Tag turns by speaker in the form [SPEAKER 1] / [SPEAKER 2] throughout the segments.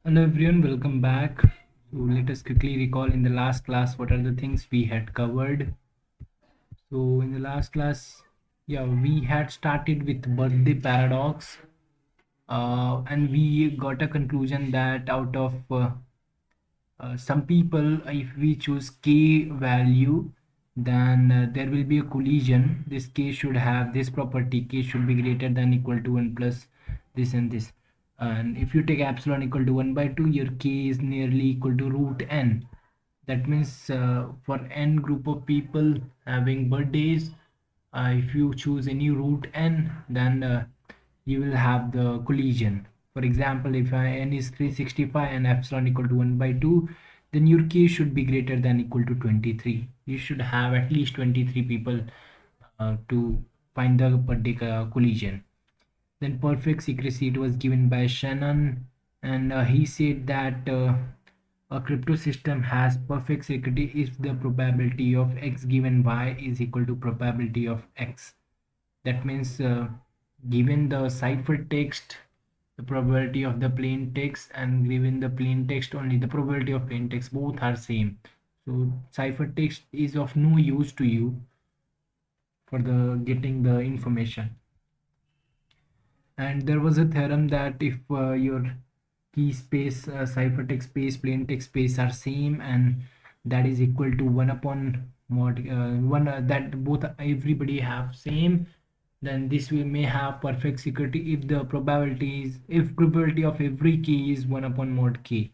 [SPEAKER 1] Hello everyone, welcome back. So let us quickly recall in the last class what are the things we had covered. So in the last class, we had started with birthday paradox, and we got a conclusion that out of some people, if we choose k value, then there will be a collision. This k should have this property: k should be greater than equal to 1 plus this and this. And if you take epsilon equal to 1 by 2, your k is nearly equal to root n. That means for n group of people having birthdays, if you choose any root n, then you will have the collision. For example, if n is 365 and epsilon equal to 1 by 2, then your k should be greater than equal to 23. You should have at least 23 people to find the birthday collision. Then perfect secrecy, it was given by Shannon, and he said that a crypto system has perfect security if the probability of x given y is equal to probability of x. That means given the ciphertext, the probability of the plain text, and given the plain text only, the probability of plain text, both are same. So ciphertext is of no use to you for the getting the information. And there was a theorem that if your key space, ciphertext space, plain text space are same, and that is equal to 1 upon mod 1, that both everybody have same, then this we may have perfect security if the probability of every key is 1 upon mod k,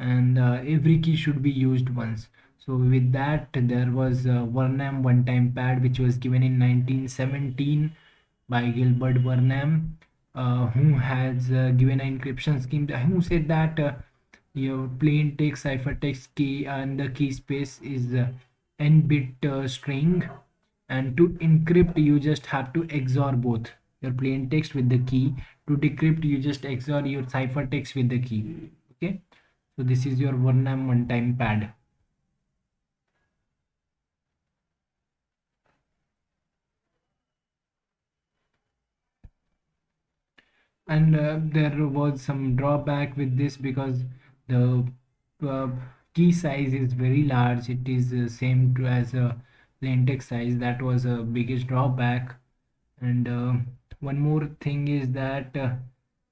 [SPEAKER 1] and every key should be used once. So with that, there was Vernam one-time pad which was given in 1917 by Gilbert Burnham, who has given an encryption scheme, who said that your plain text, ciphertext key, and the key space is n-bit string, and to encrypt you just have to XOR both your plain text with the key. To decrypt you just XOR your ciphertext with the key. Okay, so this is your Vernam one-time pad. And there was some drawback with this because the uh, key size is very large. It is same to as a plain text size. That was a biggest drawback. And one more thing is that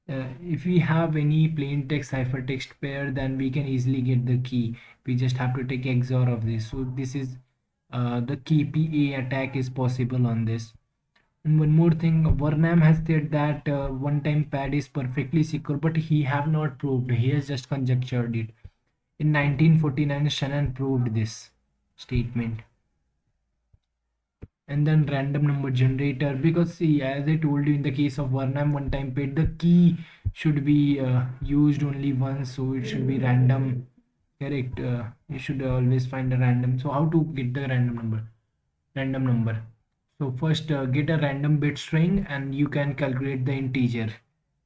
[SPEAKER 1] if we have any plain text ciphertext pair, then we can easily get the key. We just have to take XOR of this. So this is the KPA attack is possible on this. And one more thing, Varnam has said that one-time pad is perfectly secure, but he have not proved. He has just conjectured it. In 1949, Shannon proved this statement. And then random number generator, because see, as I told you, in the case of Varnam one-time pad, the key should be used only once, so it should be random. Correct. You should always find a random. So how to get the random number? Random number. So first get a random bit string and you can calculate the integer.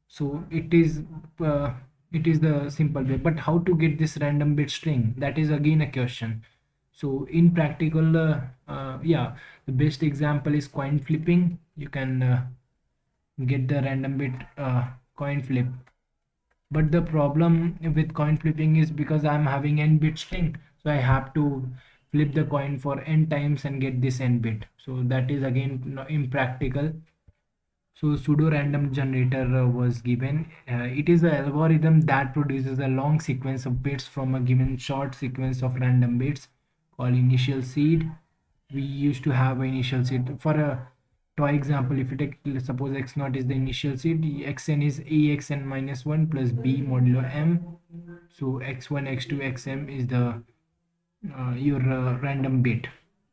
[SPEAKER 1] So uh, it is the simple way. But how to get this random bit string? That is again a question. So in practical, the best example is coin flipping. You can get the random bit coin flip. But the problem with coin flipping is because I'm having n bit string, so I have to flip the coin for n times and get this n bit. So that is again impractical. So pseudo random generator was given. It is an algorithm that produces a long sequence of bits from a given short sequence of random bits called initial seed. We used to have an initial seed for a toy example. If you take, suppose x naught is the initial seed, xn is axn minus 1 plus b modulo m. So x1 x2 xm is the your random bit.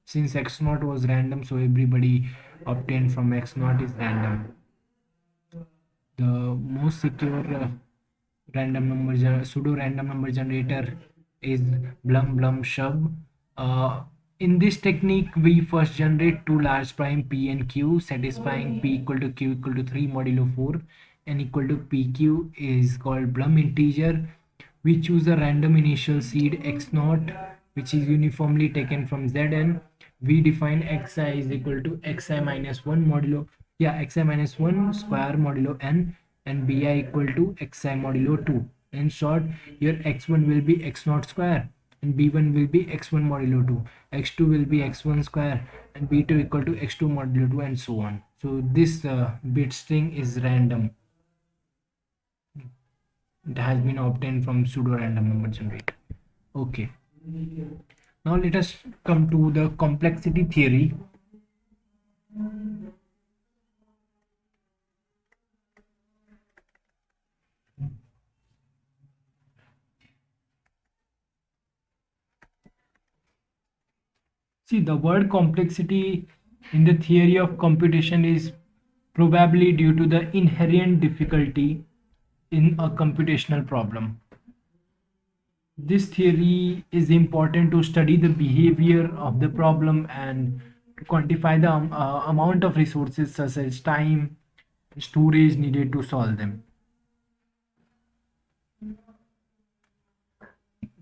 [SPEAKER 1] Since x naught was random, so everybody obtained from x naught is random. The most secure pseudo random number generator is blum blum shub. In this technique, we first generate two large prime p and q satisfying p equal to q equal to 3 modulo 4 and equal to pq is called blum integer. We choose a random initial seed x naught which is uniformly taken from Zn. We define xi is equal to xi minus 1 modulo, xi minus 1 square modulo n, and bi equal to xi modulo 2. In short, your x1 will be x naught square and b1 will be x1 modulo 2, x2 will be x1 square and b2 equal to x2 modulo 2 and so on. So this bit string is random. It has been obtained from pseudo random number generator. Okay, now let us come to the complexity theory. See, the word complexity in the theory of computation is probably due to the inherent difficulty in a computational problem. This theory is important to study the behavior of the problem and to quantify the amount of resources such as time and storage needed to solve them.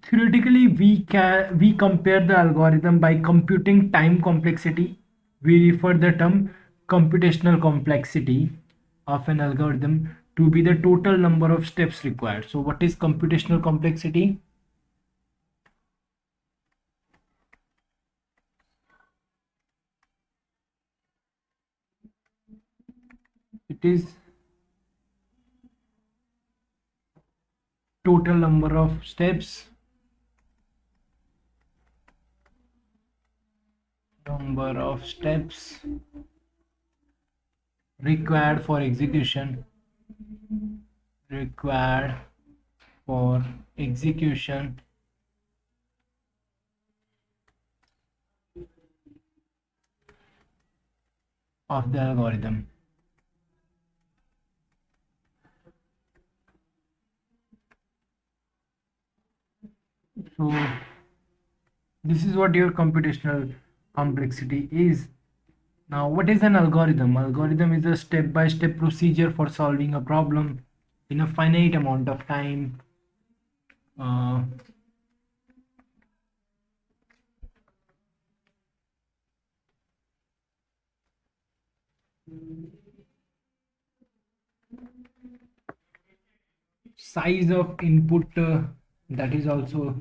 [SPEAKER 1] Theoretically, we compare the algorithm by computing time complexity. We refer the term computational complexity of an algorithm to be the total number of steps required. So what is computational complexity? It is total number of steps required for required for execution of the algorithm. So this is what your computational complexity is. Now, what is an algorithm? Algorithm is a step-by-step procedure for solving a problem in a finite amount of time. Uh, Size of input, that is also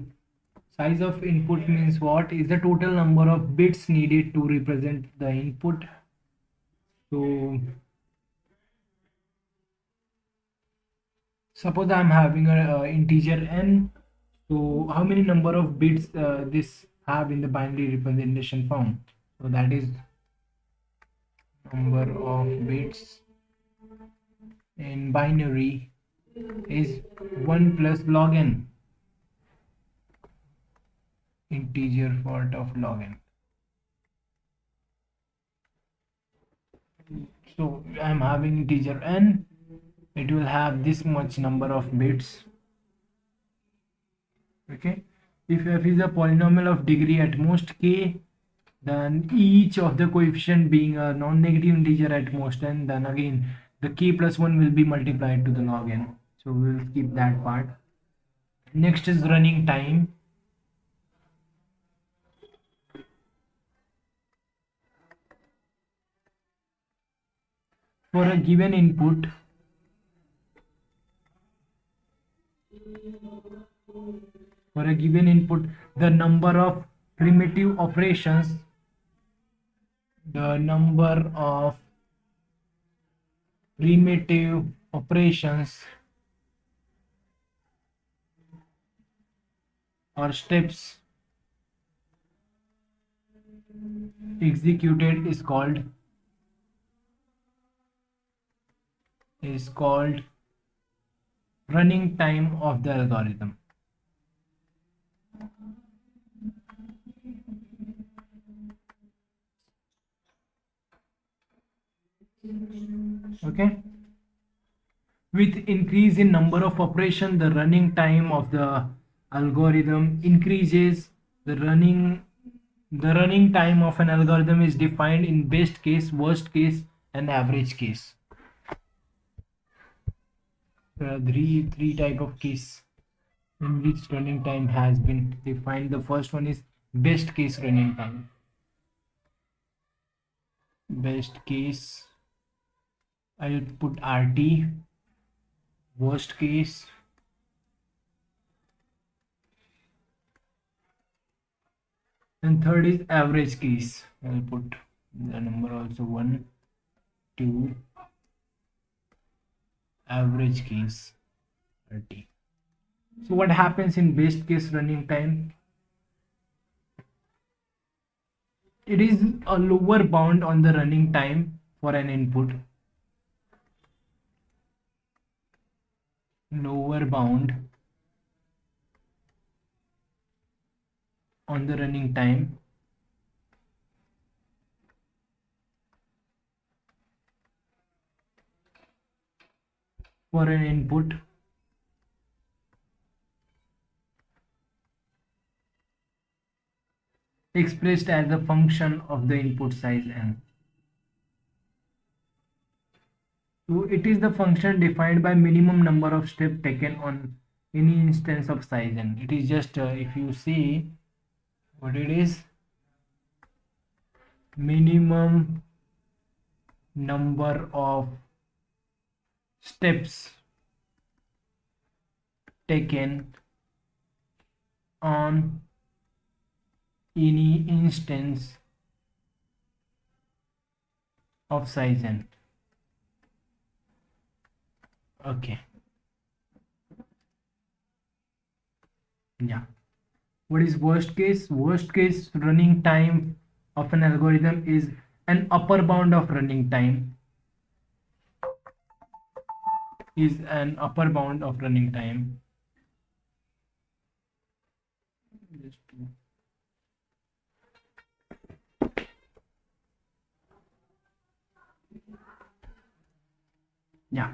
[SPEAKER 1] size of input means what is the total number of bits needed to represent the input. So suppose I'm having a integer n. So how many number of bits this have in the binary representation form? So that is number of bits in binary is 1 plus log n, integer part of log n. So I'm having integer n, it will have this much number of bits. Okay, if f is a polynomial of degree at most k, then each of the coefficient being a non-negative integer at most n, then again the k plus 1 will be multiplied to the log n. So we'll skip that part. Next is running time. For a given input, the number of primitive operations, the number of primitive operations or steps executed is called running time of the algorithm. Okay, with increase in number of operation, the running time of the algorithm increases. The running time of an algorithm is defined in best case, worst case and average case. There are three type of case in which running time has been defined. The first one is best case running time. Best case, I'll put RT. Worst case, And third is average keys. I'll put the number also 1, 2, average keys 30. So what happens in best case running time? It is a lower bound on the running time for an input. Lower bound on the running time for an input expressed as a function of the input size n. So it is the function defined by minimum number of steps taken on any instance of size n. It is just if you see what it is, minimum number of steps taken on any instance of size n. Okay, yeah. What is worst case? Worst case running time of an algorithm is an upper bound of running time is an upper bound of running time. Yeah,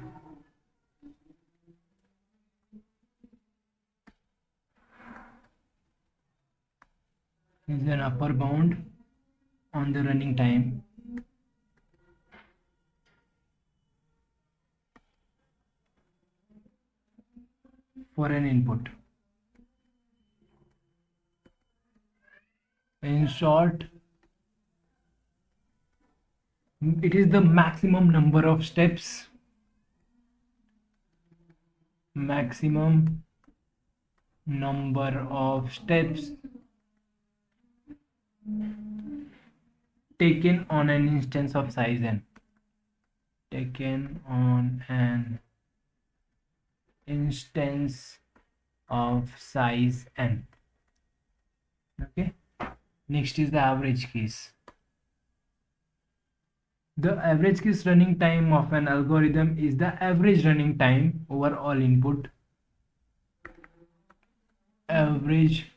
[SPEAKER 1] is an upper bound on the running time for an input. In short, it is the maximum number of steps, maximum number of steps taken on an instance of size n. Taken on an instance of size n. Okay, next is the average case. The average keys running time of an algorithm is the average running time over all input. Average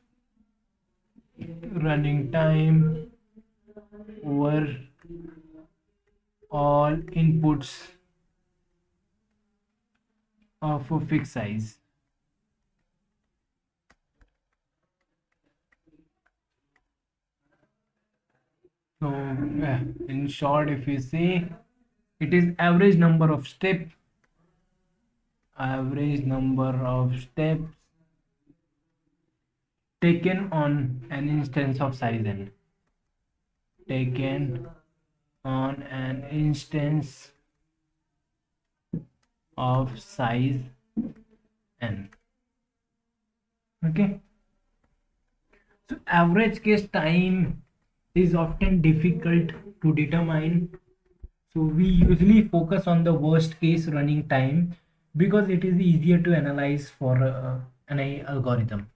[SPEAKER 1] running time over all inputs of a fixed size. So in short, if you see, it is average number of steps taken on an instance of size n. Taken on an instance of size n. Okay, so average case time is often difficult to determine, so we usually focus on the worst case running time because it is easier to analyze for an algorithm.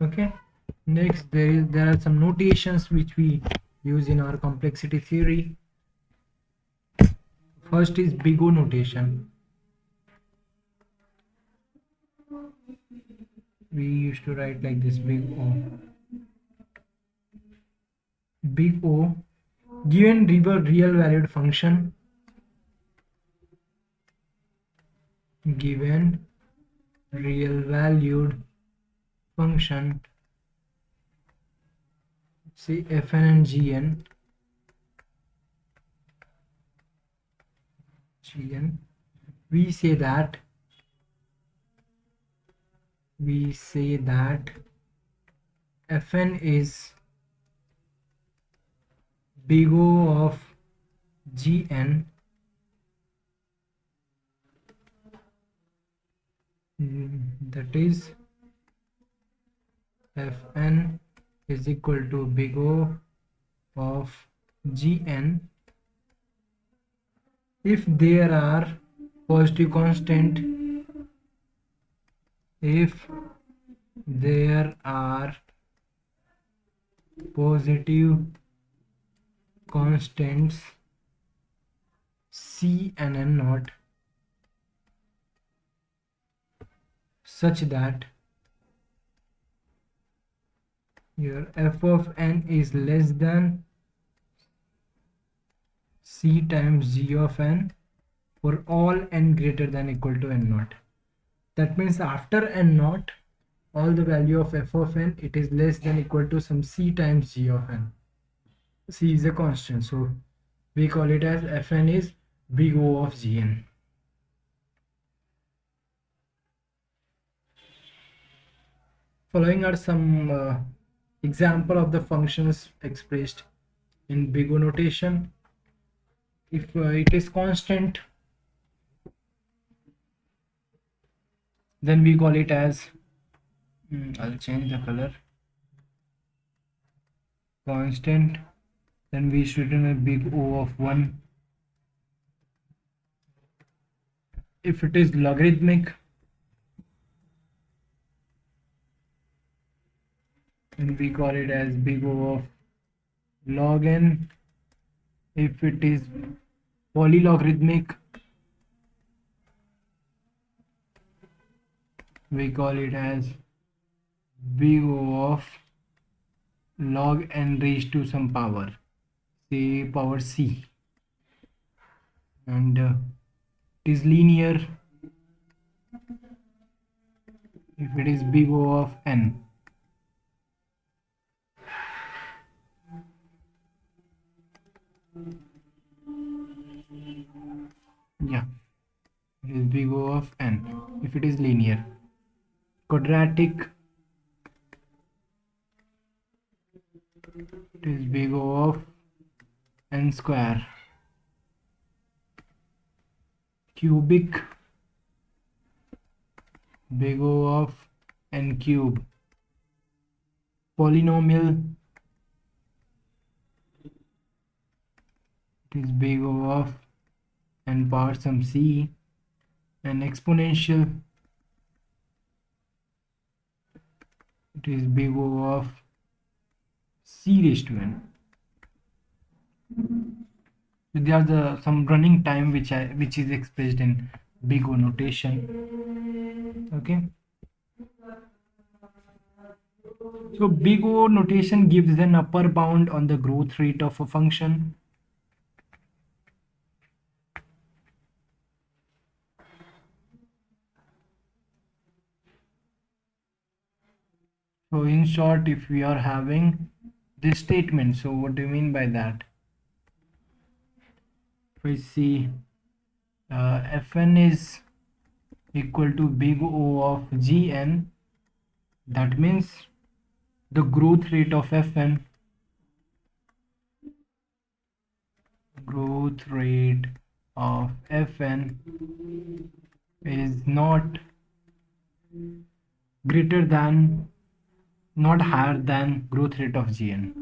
[SPEAKER 1] Okay, next there are some notations which we use in our complexity theory. First is big O notation. We used to write like this: big O. Big O, given real valued function, given real valued function, say fn and gn, we say that fn is big O of Gn, that is Fn is equal to big O of Gn if there are positive constant, if there are positive constants C and N naught such that your f of n is less than C times g of n for all n greater than equal to n naught. That means after n naught, all the value of f of n, it is less than equal to some C times g of n. C is a constant, so we call it as Fn is big O of Gn. Following are some example of the functions expressed in big O notation. If it is constant, then we call it as I'll change the color, constant. Then we should written a big O of 1. If it is logarithmic, then we call it as big O of log n. If it is polylogarithmic, we call it as big O of log n raised to some power, say power c. And it is linear if it is big O of n. Yeah, it is big O of n if it is linear. Quadratic, it is big O of n square. Cubic, big O of n cube. Polynomial, it is big O of n power some c. And exponential, it is big O of c raised to n. So there are some running time which is expressed in big O notation. Okay. So big O notation gives an upper bound on the growth rate of a function. So in short, if we are having this statement, so what do you mean by that? If we see Fn is equal to big O of Gn, that means the growth rate of Fn, growth rate of Fn is not greater than, not higher than growth rate of Gn,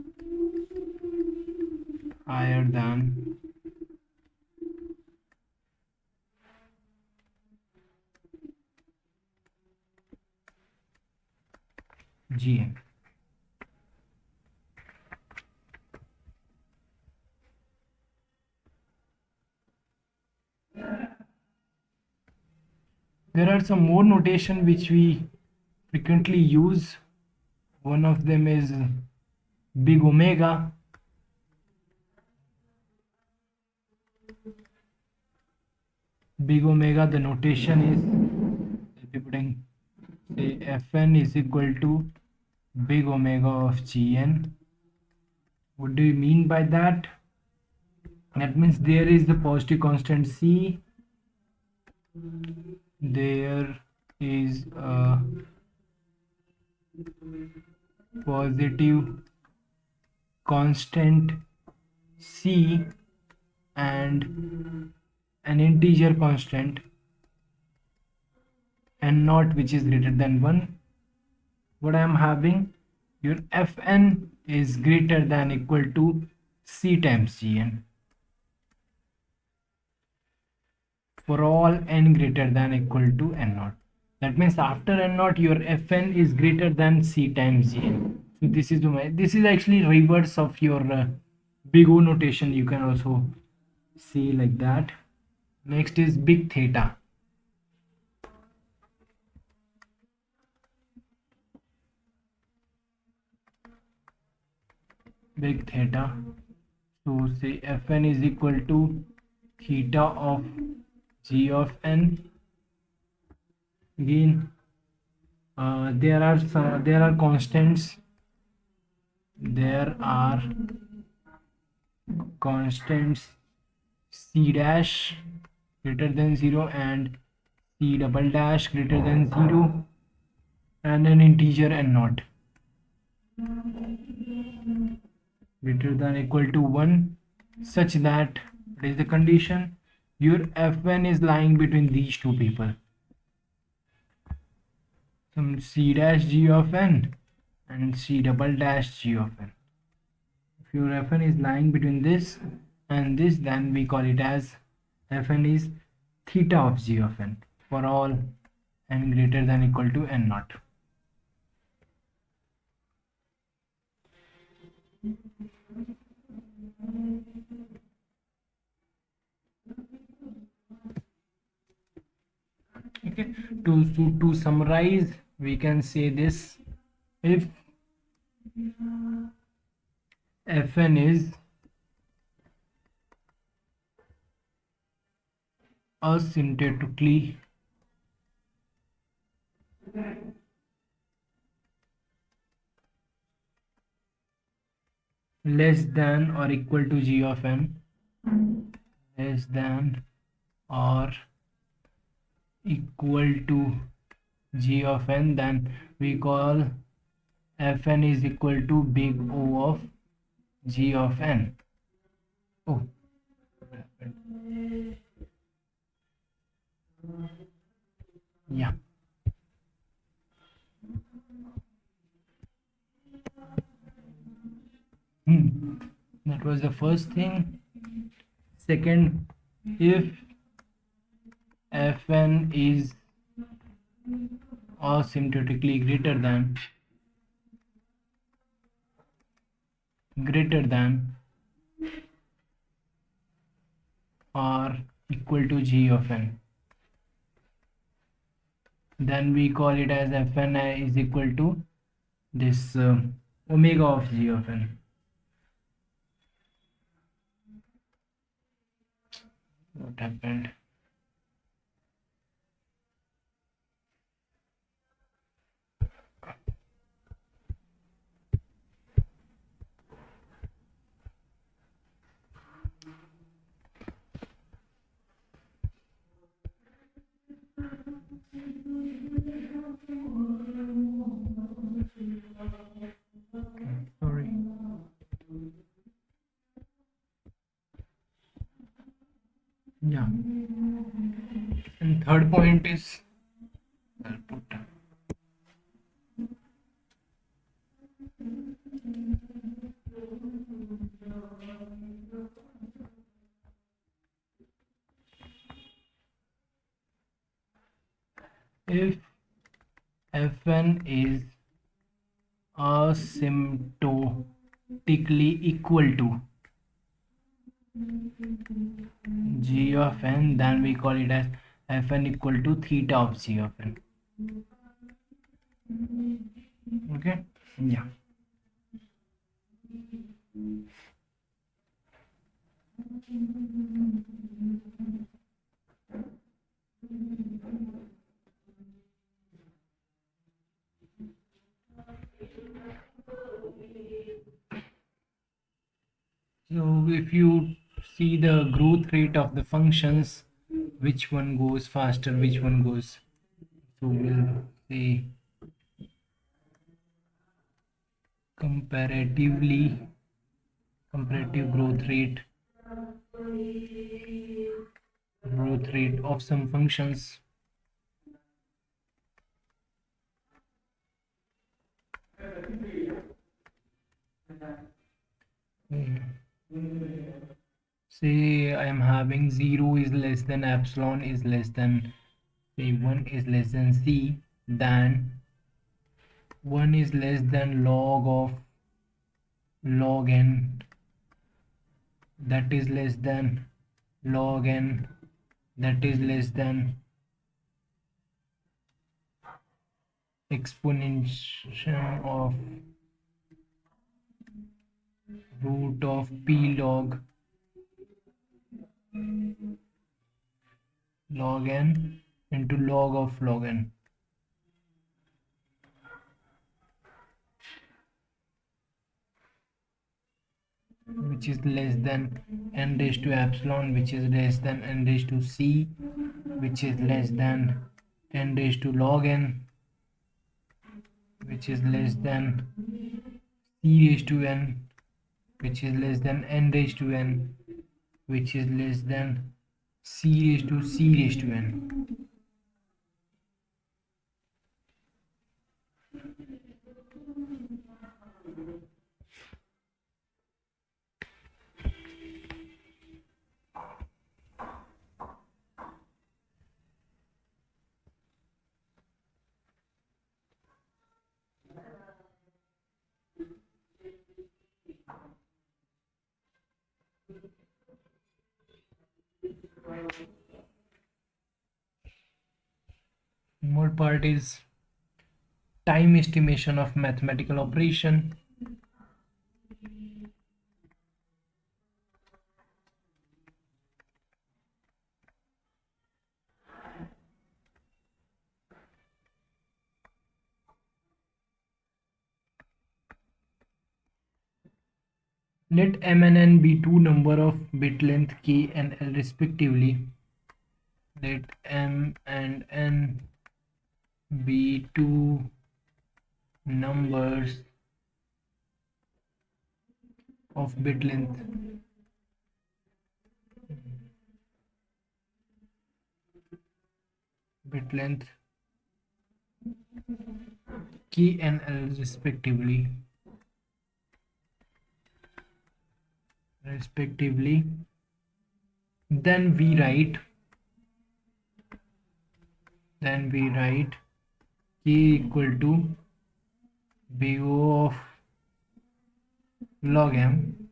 [SPEAKER 1] higher than Gn. There are some more notation which we frequently use. One of them is big omega. Big omega, the notation is, if you putting say Fn is equal to big omega of Gn. What do you mean by that? That means there is the positive constant c, there is a positive constant c and an integer constant n naught which is greater than 1, what I am having, your fn is greater than equal to c times gn for all n greater than equal to n naught. That means after n naught your fn is greater than c times gn. So this is actually reverse of your big O notation. You can also see like that. Next is big theta. Big theta. So say fn is equal to theta of g of n. Again, there are constants. There are constants c dash greater than 0 and c double dash greater than 0 and an integer n naught greater than equal to 1, such that what is the condition, your fn is lying between these two people, some c dash g of n and c double dash g of n. If your fn is lying between this and this, then we call it as fn is theta of g of n for all n greater than equal to n naught. Okay, to summarize, we can say this: if fn is asymptotically less than or equal to g of n, less than or equal to g of n, then we call fn is equal to big O of g of n. Oh, yeah. That was the first thing. Second, if fn is asymptotically greater than or equal to g of n, then we call it as fn is equal to this omega of g of n. What happened? Sorry. Yeah. And third point is, I'll put if fn is asymptotically equal to g of n, then we call it as fn equal to theta of g of n. Okay, yeah. So if you see the growth rate of the functions, which one goes faster, which one goes, so we'll say comparative growth rate of some functions. Say I am having 0 is less than epsilon is less than, say 1 is less than c, then 1 is less than log of log n, that is less than log n, that is less than exponential of root of p log n into log of log n, which is less than n raised to epsilon, which is less than n raised to c, which is less than n raised to log n, which is less than c raised to n, which is less than n raised to n, which is less than c raised to c raised to n. More part is time estimation of mathematical operation. Let m and n be two number of bit length k and l respectively. Let m and n be two numbers of bit length k and l respectively. Then we write k equal to big O of log m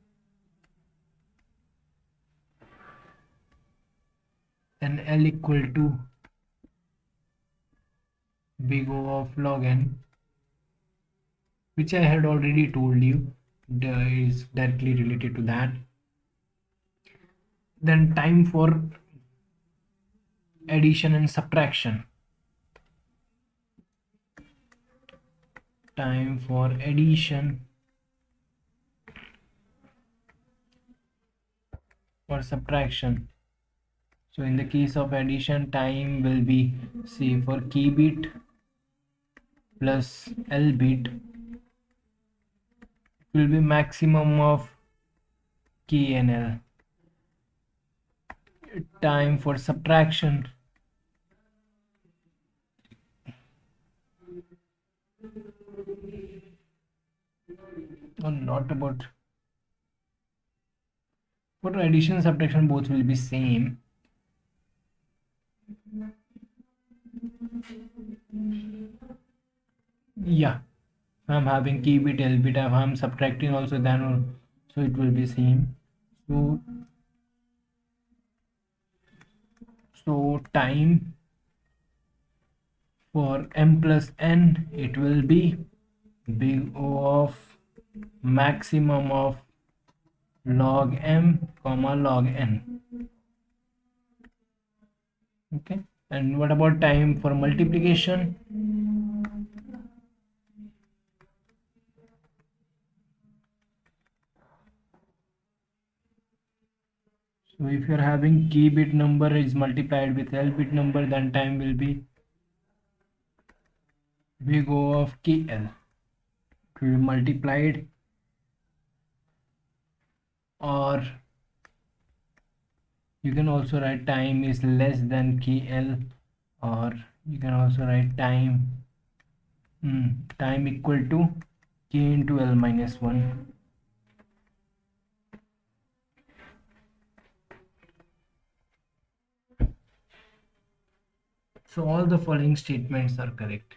[SPEAKER 1] and L equal to big O of log n, which I had already told you is directly related to that. Then time for addition and subtraction. Time for addition or subtraction. So in the case of addition, time will be, say, for k bit plus l bit, it will be maximum of k and l. Time for subtraction, or not about, for addition and subtraction both will be same. Yeah, I'm having k bit l bit, if I'm subtracting also, then so it will be same. So time for m plus n, it will be big O of maximum of log m comma log n. Okay, and what about time for multiplication? So if you're having k bit number is multiplied with l bit number, then time will be big O of kl. It will be multiplied or you can also write time is less than KL, or you can also write time equal to K into L minus 1. So all the following statements are correct.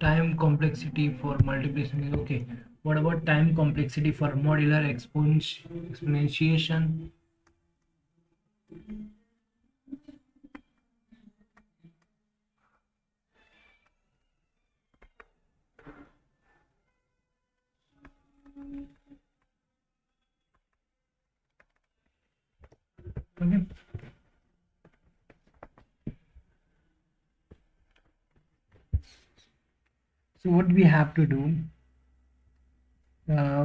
[SPEAKER 1] Time complexity for multiplication is okay. What about time complexity for modular exponentiation? Okay. So what we have to do,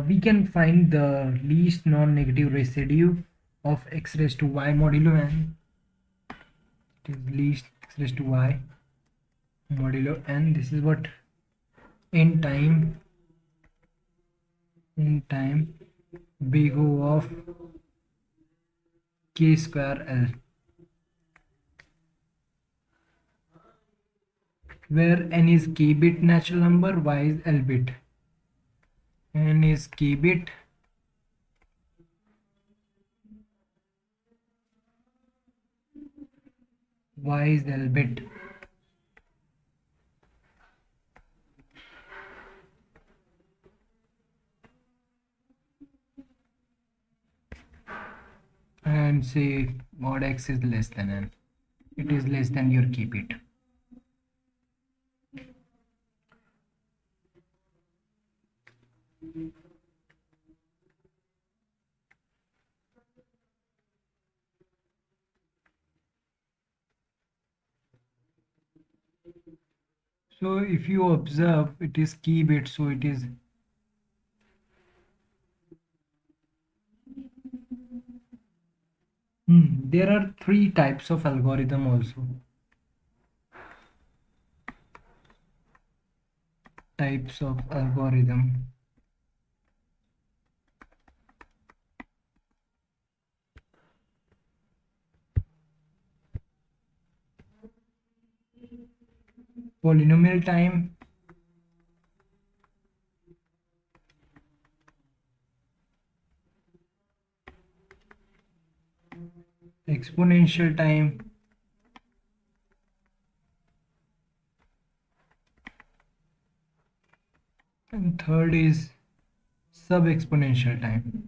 [SPEAKER 1] we can find the least non-negative residue of x raised to y modulo n. It is least x raised to y modulo n. This is what in time big O of k square L, where n is k bit natural number, y is L bit. N is k bit, y is L bit. And say mod x is less than n. It is less than your k bit. So if you observe, it is key bit, so it is there are three types of algorithm also. Types of algorithm. Polynomial time, exponential time, and third is sub-exponential time.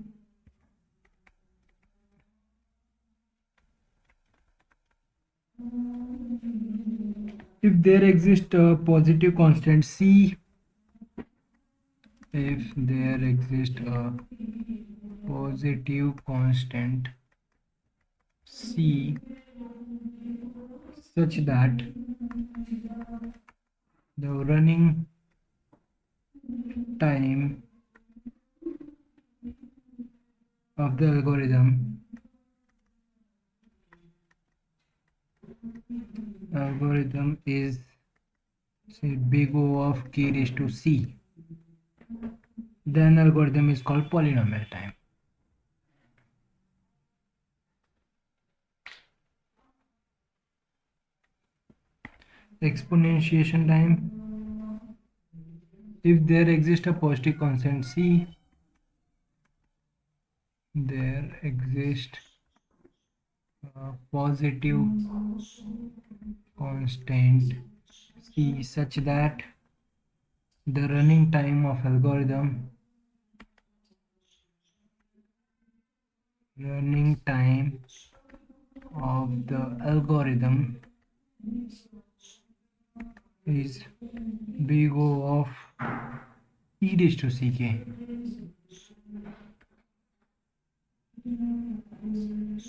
[SPEAKER 1] If there exists a positive constant c, if there exists a positive constant c such that the running time of the algorithm is say big O of k raised to c, then algorithm is called polynomial time. Exponentiation time, if there exists a positive constant c, there exists a positive constant c such that the running time of algorithm is big O of e raised to ck.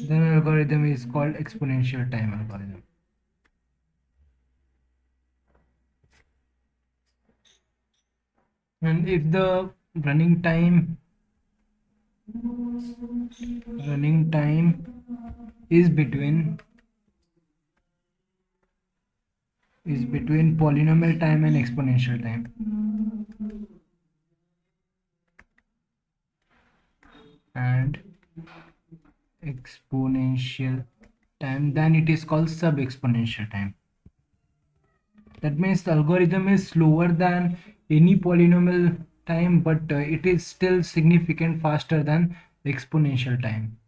[SPEAKER 1] Then algorithm is called exponential time algorithm. And if the running time is between polynomial time and exponential time, and exponential time, then it is called sub-exponential time. That means the algorithm is slower than any polynomial time, but it is still significant faster than exponential time.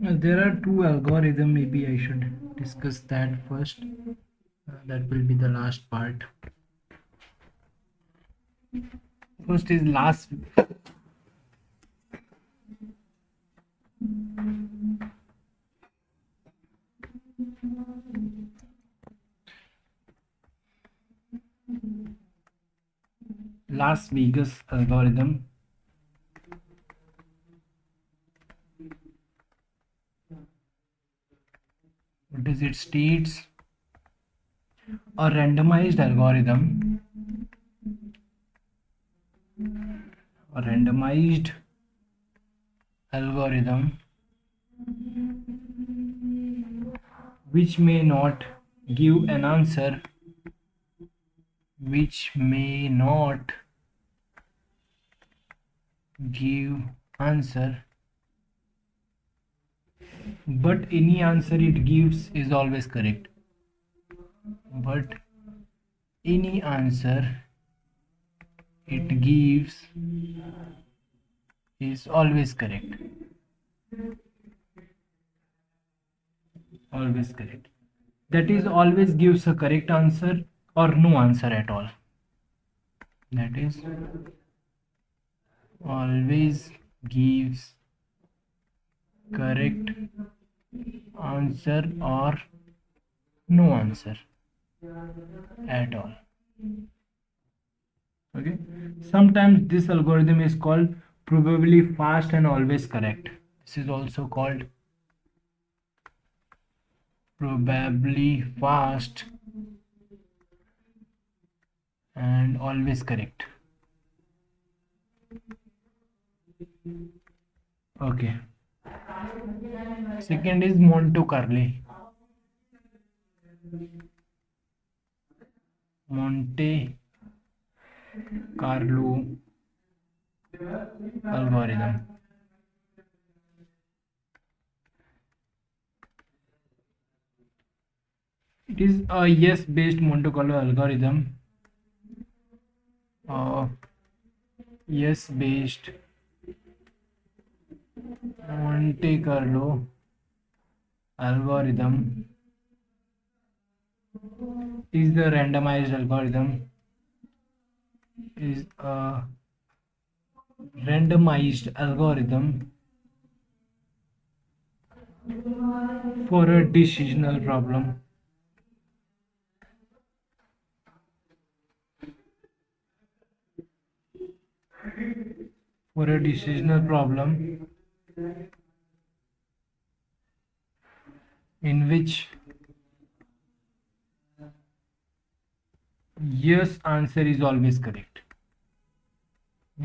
[SPEAKER 1] There are two algorithms, maybe I should discuss that first. That will be the last part. First is Las Vegas algorithm. What is it? States a randomized algorithm. A randomized algorithm which may not give an answer, which may not give answer, but any answer it gives is always correct. But any answer it gives is always correct. Always correct. That is, always gives a correct answer or no answer at all. That is, always gives correct answer or no answer at all. Okay. Sometimes this algorithm is called probably fast and always correct. This is also called probably fast and always correct. Okay. Second is Monte Carlo. Monte Carlo algorithm. It is a yes based Monte Carlo algorithm. Yes based Monte Carlo algorithm is the randomized algorithm, is a randomized algorithm for a decisional problem. For a decisional problem in which yes answer is always correct.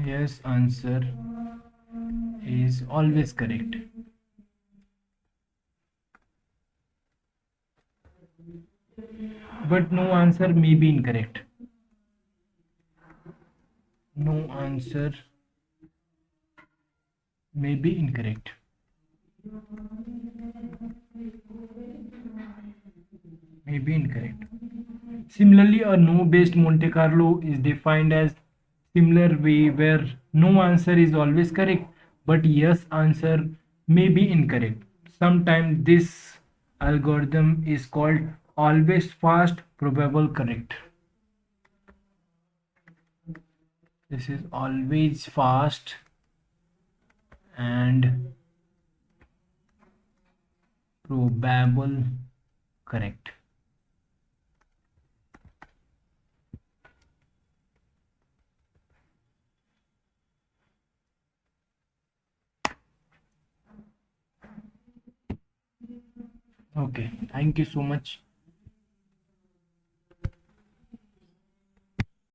[SPEAKER 1] Yes answer is always correct. But no answer may be incorrect. No answer may be incorrect. May be incorrect. Similarly, a no based Monte Carlo is defined as similar way where no answer is always correct, but yes answer may be incorrect. Sometimes this algorithm is called always fast probable correct. This is always fast and probable correct. Okay, thank you so much.